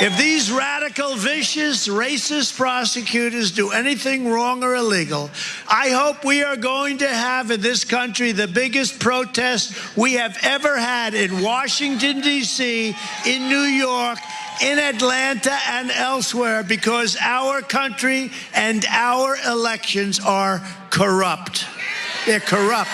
If these radical, vicious, racist prosecutors do anything wrong or illegal, I hope we are going to have in this country the biggest protest we have ever had in Washington, D.C., in New York, in Atlanta, and elsewhere, because our country and our elections are corrupt. They're corrupt.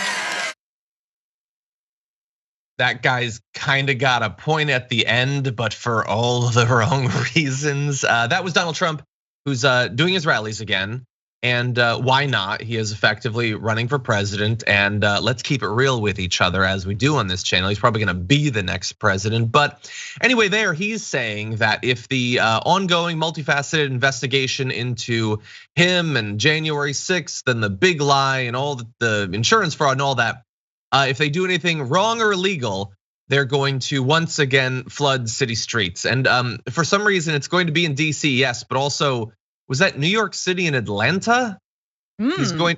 That guy's kind of got a point at the end, but for all the wrong reasons. That was Donald Trump, who's doing his rallies again. And why not? He is effectively running for president. And let's keep it real with each other, as we do on this channel. He's probably gonna be the next president. But anyway, there he's saying that if the ongoing multifaceted investigation into him and January 6th and the big lie and all the insurance fraud and all that, if they do anything wrong or illegal, they're going to once again flood city streets. And for some reason, it's going to be in DC, yes, but also, was that New York City and Atlanta?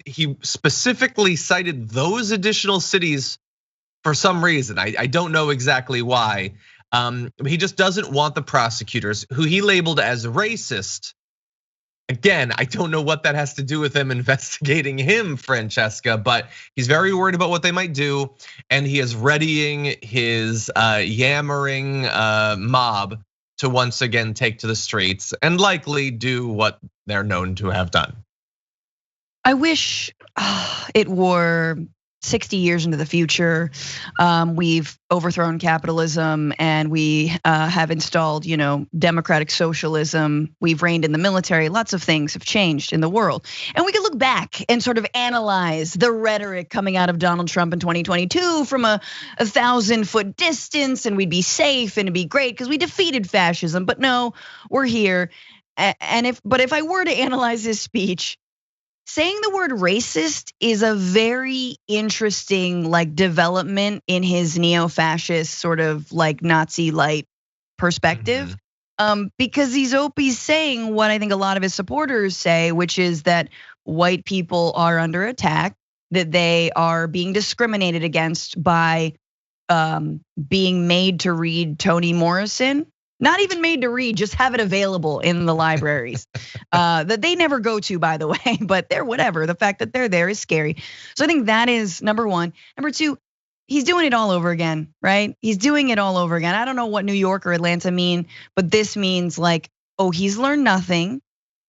He specifically cited those additional cities for some reason. I don't know exactly why. He just doesn't want the prosecutors, who he labeled as racist. Again, I don't know what that has to do with them investigating him, Francesca, but he's very worried about what they might do. And he is readying his yammering mob to once again take to the streets and likely do what they're known to have done. I wish it were 60 years into the future. We've overthrown capitalism and we have installed, democratic socialism. We've reigned in the military. Lots of things have changed in the world. And we could look back and sort of analyze the rhetoric coming out of Donald Trump in 2022 from a 1,000-foot distance, and we'd be safe and it'd be great because we defeated fascism. But no, we're here. And if I were to analyze this speech, saying the word racist is a very interesting development in his neo-fascist sort of Nazi light perspective. Because he's saying what I think a lot of his supporters say, which is that white people are under attack, that they are being discriminated against by being made to read Toni Morrison. Not even made to read, just have it available in the libraries that they never go to, by the way, but they're whatever. The fact that they're there is scary. So I think that is number one. Number two, he's doing it all over again, right? He's doing it all over again. I don't know what New York or Atlanta mean, but this means he's learned nothing.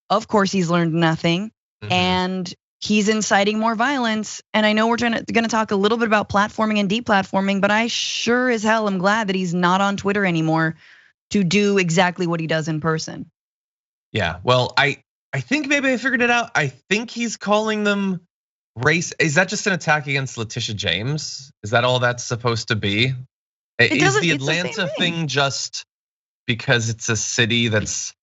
Of course he's learned nothing. And he's inciting more violence. And I know we're gonna talk a little bit about platforming and deplatforming, but I sure as hell am glad that he's not on Twitter anymore to do exactly what he does in person. Yeah, well, I think maybe I figured it out. I think he's calling them race. Is that just an attack against Letitia James? Is that all that's supposed to be? Is the Atlanta thing just because it's a city that's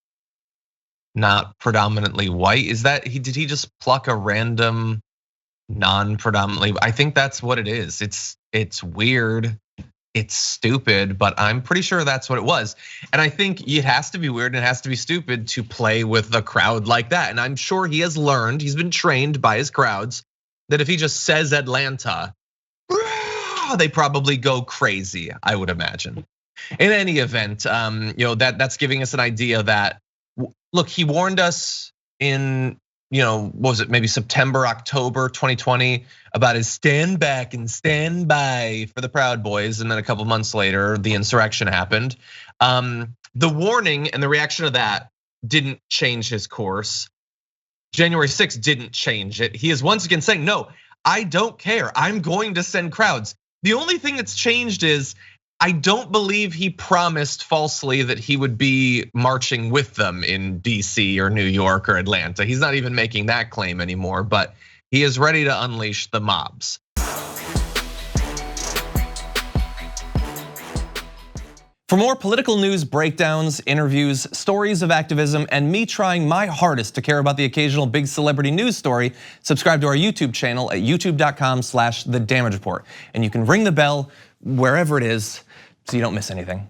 not predominantly white? Did he just pluck a random non-predominantly? I think that's what it is. It's weird. It's stupid, but I'm pretty sure that's what it was. And I think it has to be weird and it has to be stupid to play with a crowd like that. And I'm sure he has learned, he's been trained by his crowds, that if he just says Atlanta, they probably go crazy, I would imagine. In any event, that's giving us an idea that, look, he warned us in, what was it, maybe September, October 2020 about his stand back and stand by for the Proud Boys. And then a couple months later, the insurrection happened. The warning and the reaction of that didn't change his course. January 6th didn't change it. He is once again saying, no, I don't care. I'm going to send crowds. The only thing that's changed is I don't believe he promised falsely that he would be marching with them in DC or New York or Atlanta. He's not even making that claim anymore, but he is ready to unleash the mobs. For more political news, breakdowns, interviews, stories of activism, and me trying my hardest to care about the occasional big celebrity news story, subscribe to our YouTube channel at youtube.com/thedamagereport. And you can ring the bell wherever it is so you don't miss anything.